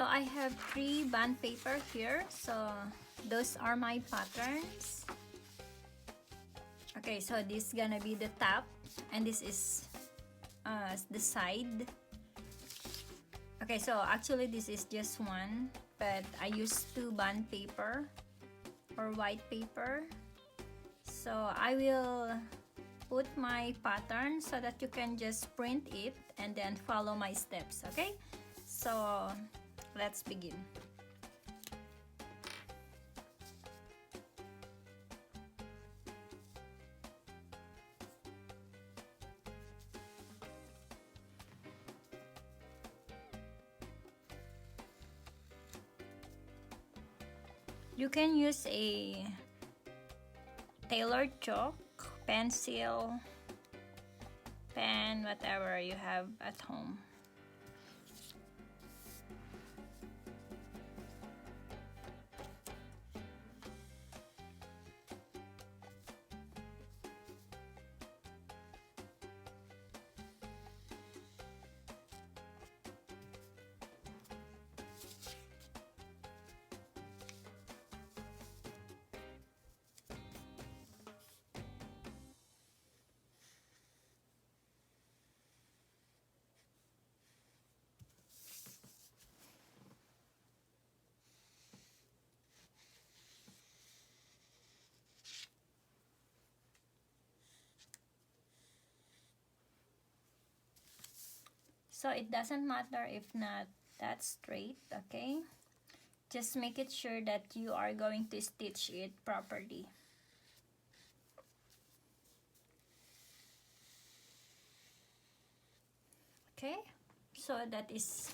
I have 3 bond paper here, so those are my patterns. Okay, so this is gonna be the top, and this is the side. Okay, so actually this is just one, but I used 2 bond paper or white paper. So I will put my pattern so that you can just print it and then follow my steps. Okay, so let's begin. You can use a tailored chalk, pencil, pen, whatever you have at home. So it doesn't matter if not that straight, okay? Just make it sure that you are going to stitch it properly. Okay, so that is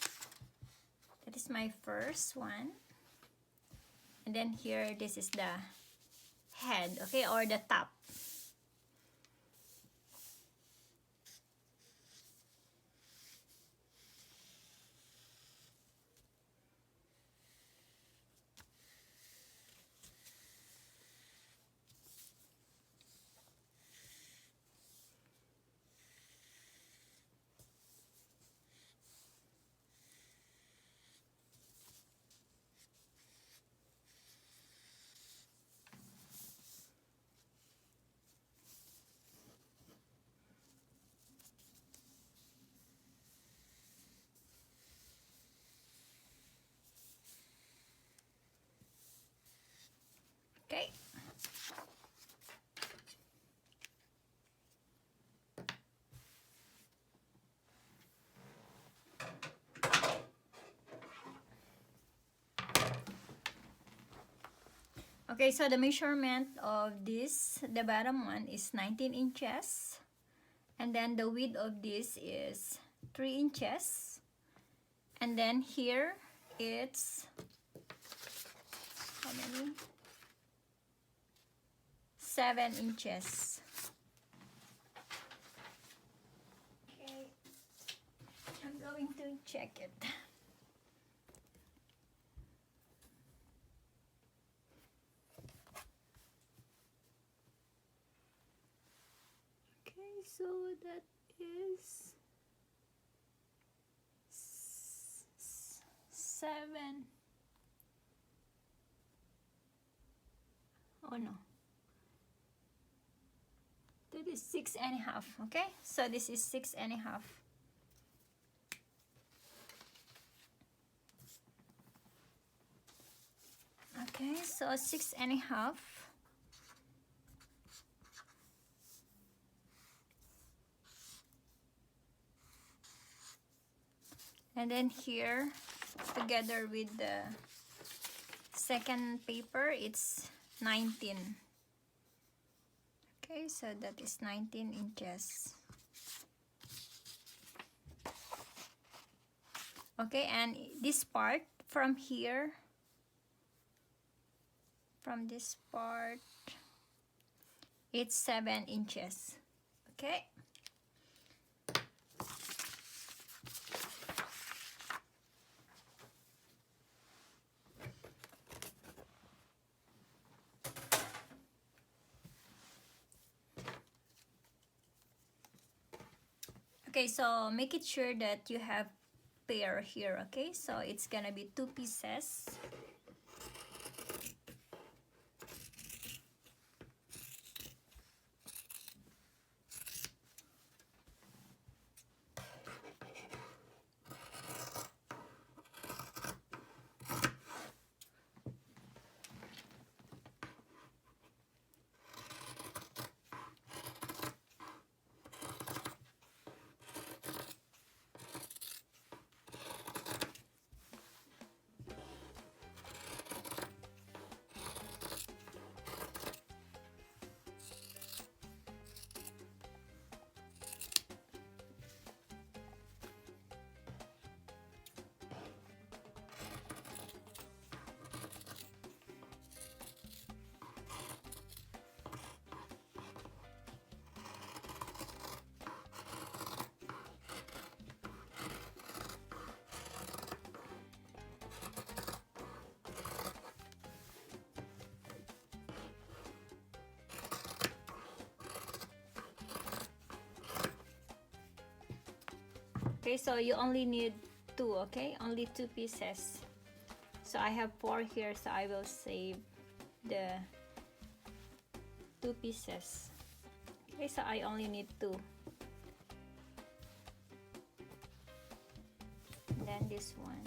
my first one. And then here, this is the head, okay, or the top. Okay. Okay, so the measurement of this, the bottom one is 19 inches. And then the width of this is 3 inches. And then here, it's, how many? 7 inches. Okay, I'm going to check it. Okay, so that is 7. Oh no. That is 6.5. Okay, so this is 6.5. Okay, so 6.5. And then here, together with the second paper, it's 19. Okay, so that is 19 inches. Okay, and this part from here, from this part, it's 7 inches. Okay. Okay, so make it sure that you have pair here. Okay, so it's gonna be 2 pieces. Okay, so you only need 2, okay? Only 2 pieces. So I have 4 here, so I will save the 2 pieces. Okay, so I only need 2. And then this one.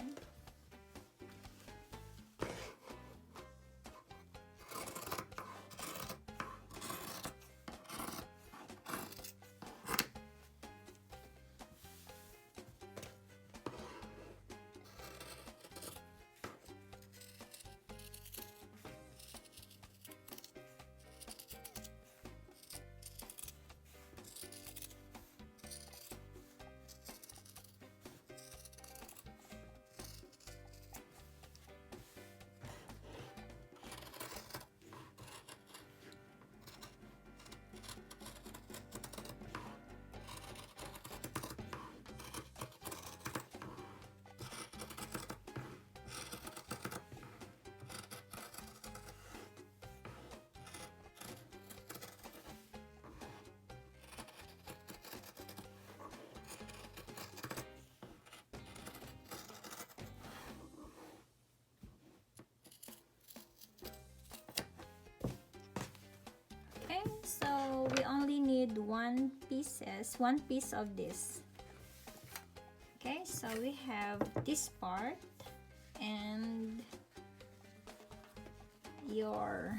Okay, so we only need one piece of this. Okay, so we have this part and your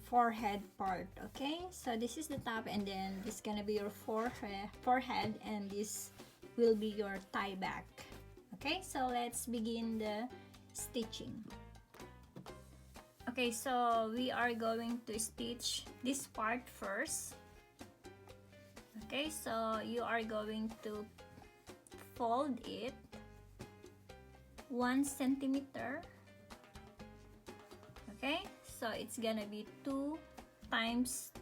forehead part. Okay, so this is the top, and then this is gonna be your forehead, and this will be your tie back. Okay, so let's begin the stitching. Okay, so we are going to stitch this part first. Okay, so you are going to fold it 1 centimeter. Okay, so it's gonna be 2 times.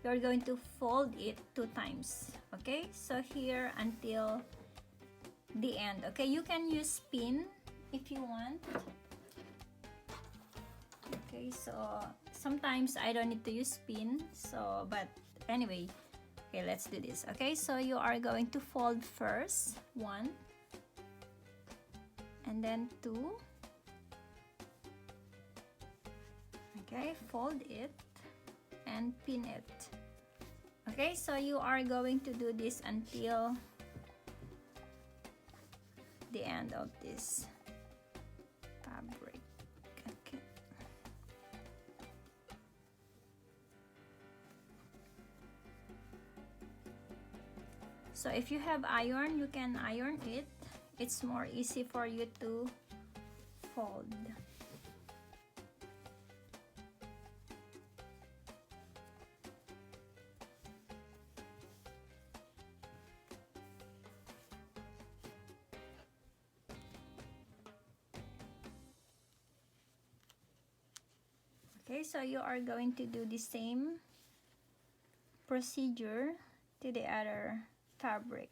You're going to fold it 2 times. Okay, so here until the end. Okay, you can use pin if you want. Okay, so sometimes I don't need to use pin, so but anyway, okay, let's do this. Okay, so you are going to fold first 1 and then 2. Okay, fold it and pin it. Okay, so you are going to do this until the end of this fabric. Okay. So if you have iron, you can iron it. It's more easy for you to fold. Okay, so you are going to do the same procedure to the other fabric.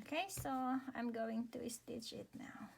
Okay, so I'm going to stitch it now.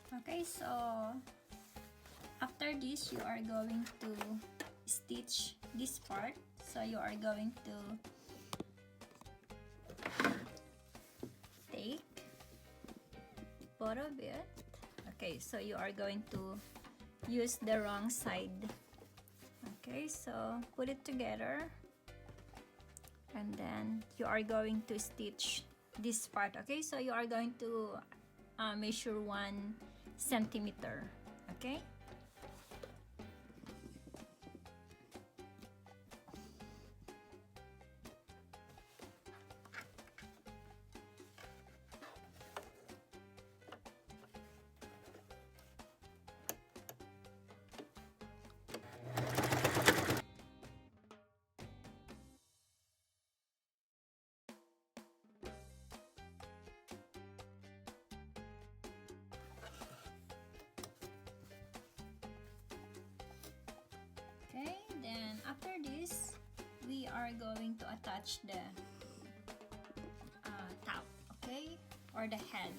Okay, so after this, you are going to stitch this part. So you are going to take both of it. Okay, so you are going to use the wrong side. Okay, so put it together, and then you are going to stitch this part. Okay, so you are going to measure 1 centimeter. Okay. Okay, then after this, we are going to attach the top, okay, or the head.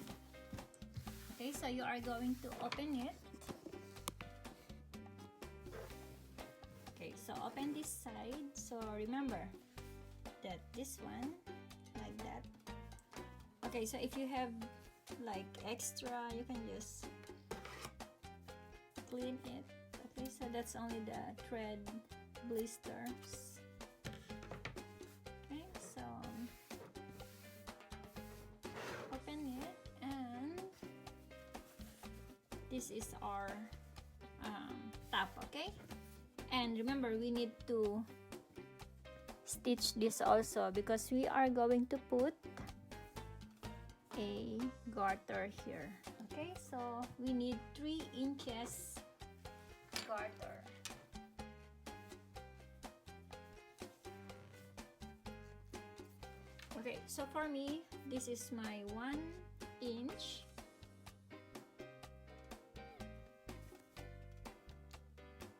Okay, so you are going to open it. Okay, so open this side. So remember that this one, like that. Okay, so if you have like extra, you can just clean it. Okay, so that's only the thread blisters. Okay, so open it, and this is our top. Okay, and remember, we need to stitch this also because we are going to put a garter here. Okay, so we need 3 inches garter. Okay, so for me, this is my 1 inch.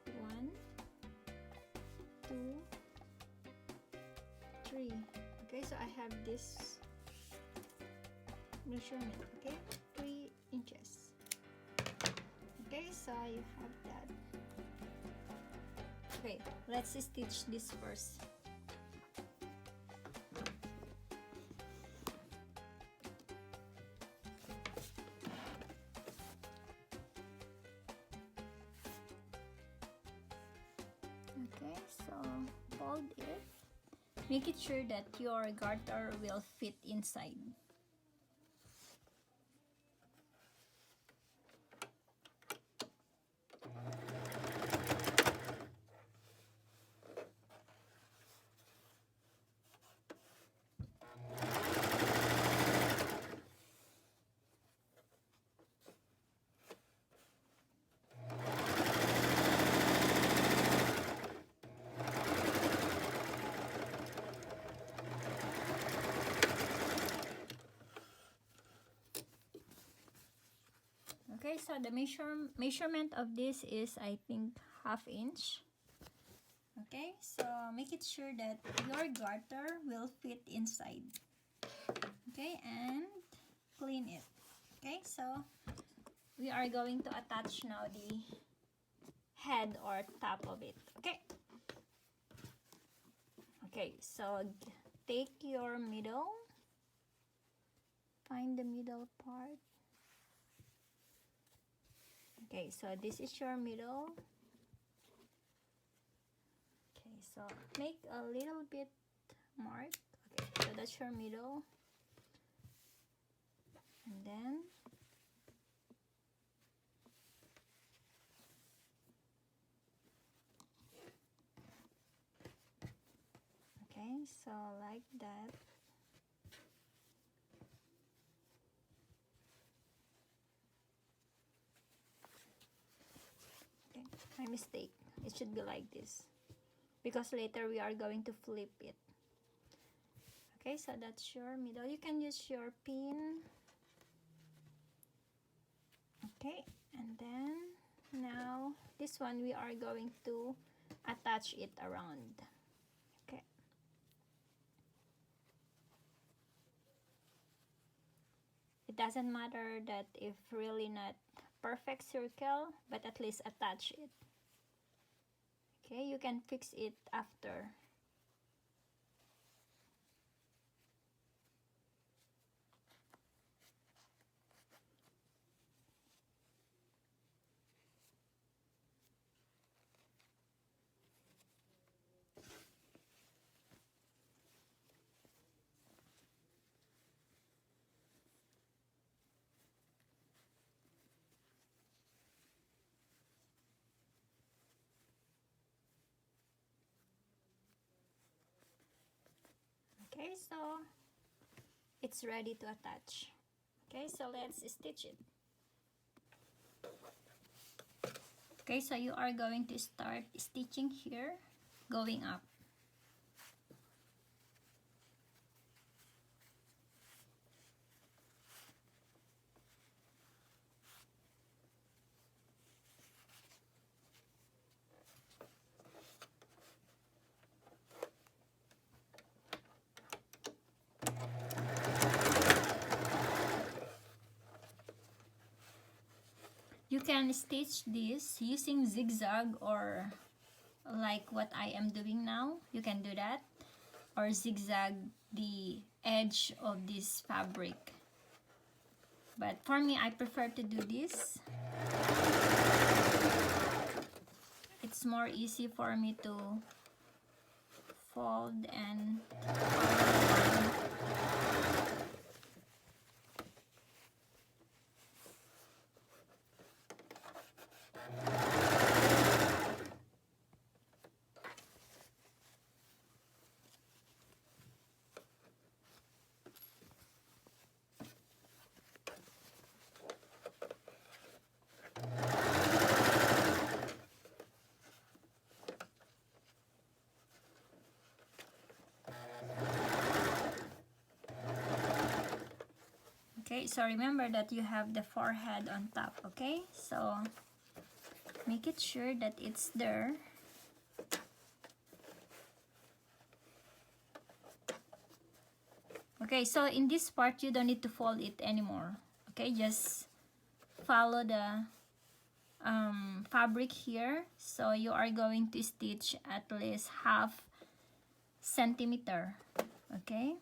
1, 2, 3. Okay, so I have this measurement. Okay, 3 inches. Okay, so you have that. Okay, let's stitch this first. Okay, so fold it. Make it sure that your garter will fit inside. Okay, so the measurement of this is, I think, 1/2 inch. Okay, so make it sure that your garter will fit inside. Okay, and clean it. Okay, so we are going to attach now the head or top of it. Okay. Okay, so take your middle, find the middle part. Okay, so this is your middle. Okay, so make a little bit mark. Okay, so that's your middle. And then okay, so like that. Okay, my mistake. It should be like this because later we are going to flip it. Okay, so that's your middle. You can use your pin. Okay, and then now this one we are going to attach it around. Okay. It doesn't matter that if really not perfect circle, but at least attach it. Okay, you can fix it after. Okay, so it's ready to attach. Okay, so let's stitch it. Okay, so you are going to start stitching here, going up. You can stitch this using zigzag, or like what I am doing now. You can do that, or zigzag the edge of this fabric. But for me, I prefer to do this. It's more easy for me to fold and okay, so remember that you have the forehead on top, okay? So make it sure that it's there. Okay, so in this part, you don't need to fold it anymore. Okay, just follow the fabric here. So you are going to stitch at least 1/2 centimeter. Okay.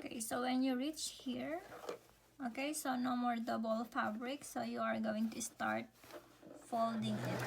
Okay, so when you reach here, okay, so no more double fabric, so you are going to start folding it.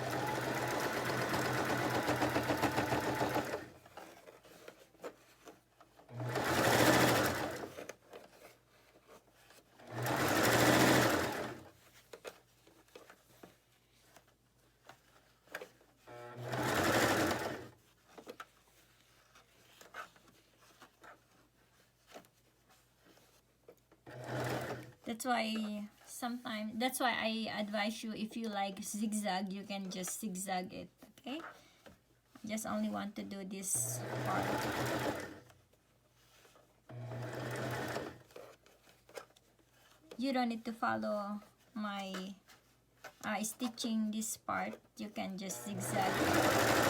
That's why sometimes, that's why I advise you, if you like zigzag, you can just zigzag it. Okay, I just only want to do this part. You don't need to follow my stitching this part. You can just zigzag it.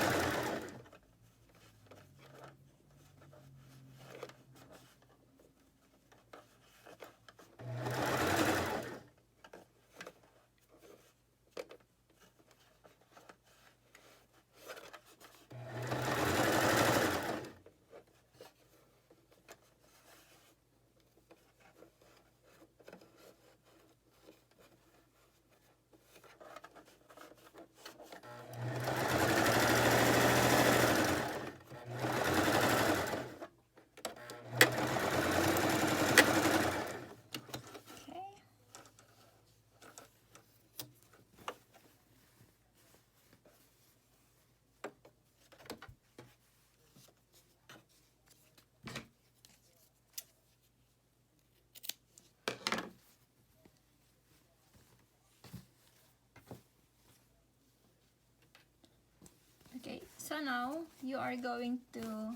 Okay, so now you are going to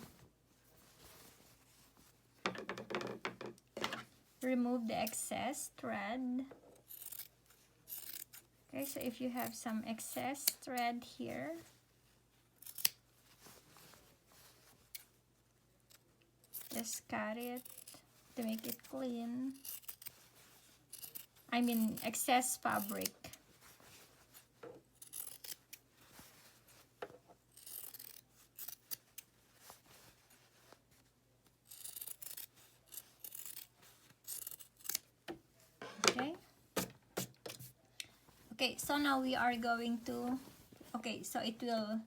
remove the excess thread. Okay, so if you have some excess thread here, just cut it to make it clean. I mean excess fabric. Okay, so now we are going to, okay, so it will,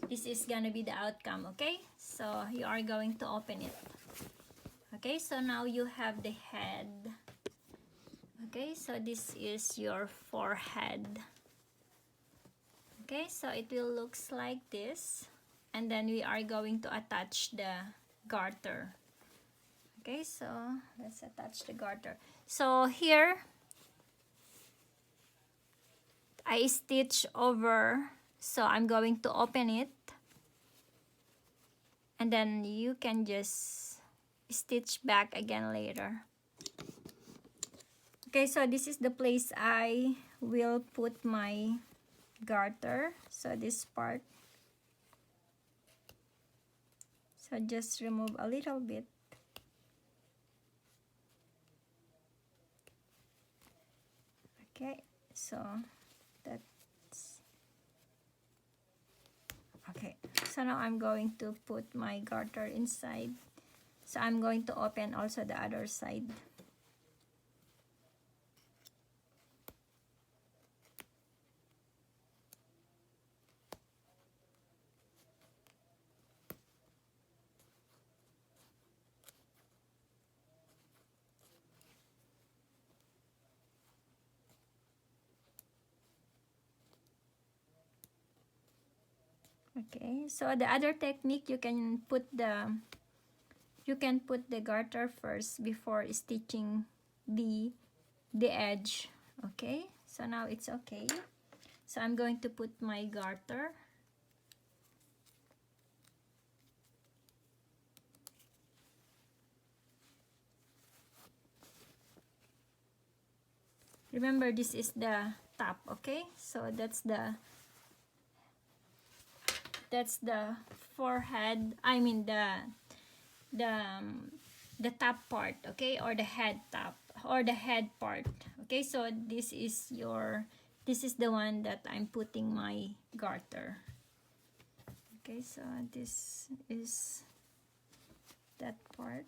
this is gonna be the outcome. Okay, so you are going to open it. Okay, so now you have the head. Okay, so this is your forehead. Okay, so it will looks like this, and then we are going to attach the garter. Okay, so let's attach the garter. So here I stitch over, so I'm going to open it, and then you can just stitch back again later. Okay, so this is the place I will put my garter. So this part, so just remove a little bit. Okay, so that's okay. So now I'm going to put my garter inside. So I'm going to open also the other side. Okay, so the other technique, you can put the garter first before stitching the edge. Okay, so now it's okay. So I'm going to put my garter. Remember, this is the top. Okay, so that's the forehead, I mean the top part, okay, or the head top, or the head part. Okay, so this is the one that I'm putting my garter. Okay, so this is that part.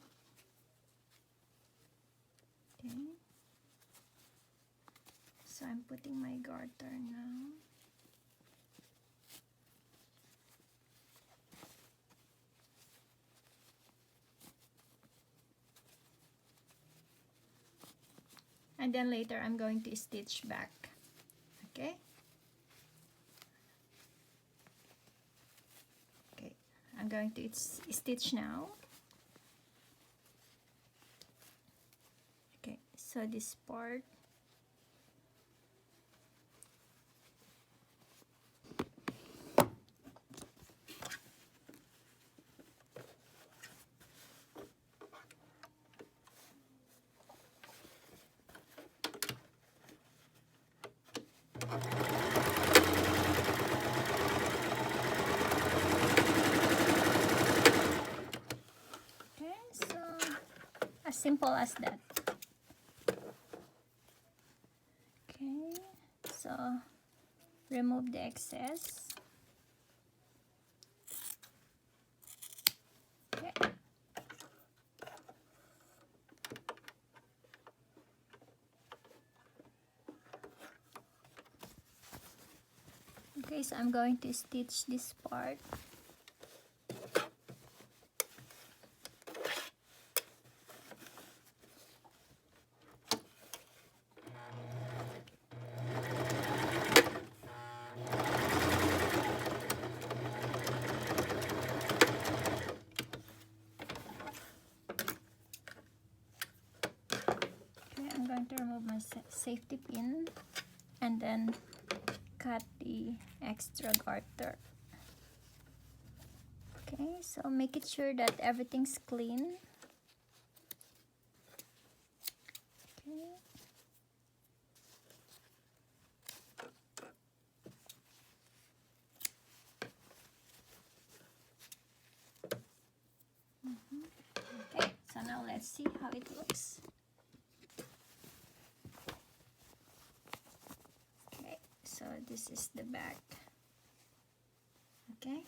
Okay, so I'm putting my garter now. And then later I'm going to stitch back. Okay, I'm going to stitch now. Okay, so this part. Okay, so as simple as that. Okay, so remove the excess. Okay. Okay, so I'm going to stitch this part. Okay, I'm going to remove my safety pin and then cut the extra garter. Okay, so make it sure that everything's clean. Okay. Okay, so now let's see how it looks. Okay, so this is the back. Okay.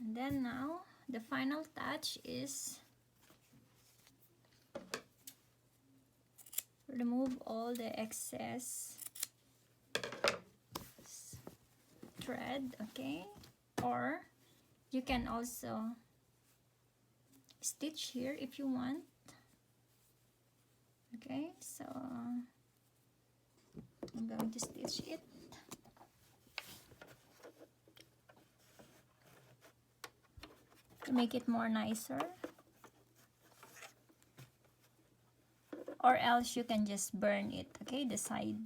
And then now the final touch is remove all the excess thread, okay? Or you can also stitch here if you want. Okay, so I'm going to stitch it. To make it more nicer, or else you can just burn it, okay, the side.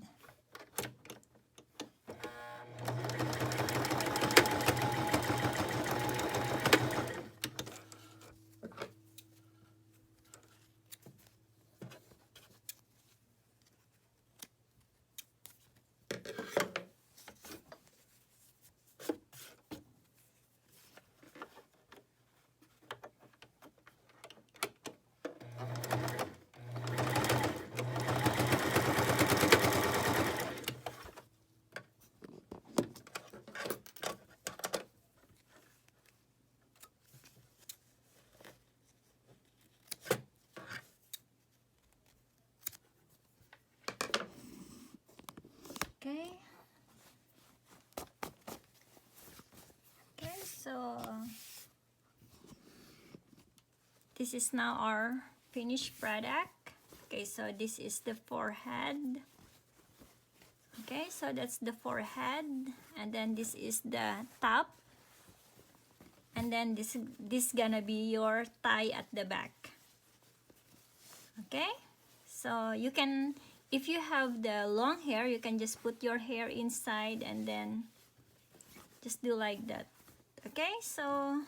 Okay. Okay, so this is now our finished product. Okay, so this is the forehead. Okay, so that's the forehead, and then this is the top, and then this gonna be your tie at the back. Okay, so you can, if you have the long hair, you can just put your hair inside and then just do like that. Okay, so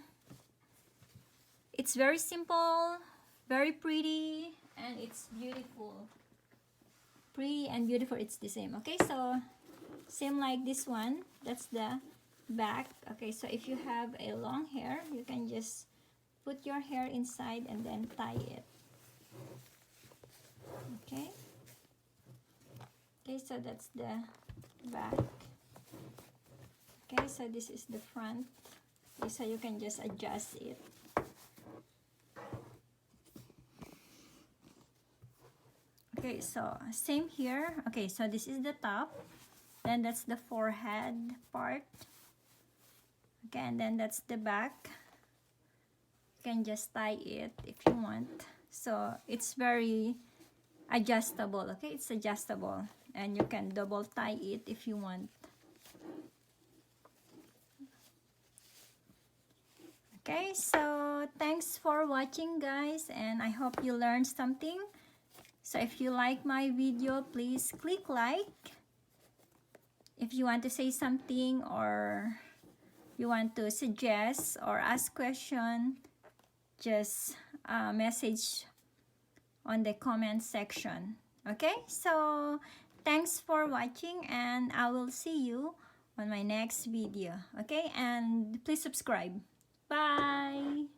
it's very simple, very pretty, and it's beautiful. Pretty and beautiful, it's the same. Okay, so same like this one, that's the back. Okay, so if you have a long hair, you can just put your hair inside and then tie it. Okay. Okay, so that's the back. Okay, so this is the front. Okay, so you can just adjust it. Okay, so same here. Okay, so this is the top, then that's the forehead part. Okay, and then that's the back. You can just tie it if you want. So it's very adjustable. Okay, it's adjustable, and you can double tie it if you want. Okay, so So thanks for watching, guys, and I hope you learned something. So if you like my video, please click like. If you want to say something or you want to suggest or ask question, just message on the comment section. Okay, so thanks for watching, and I will see you on my next video. Okay, and please subscribe. Bye.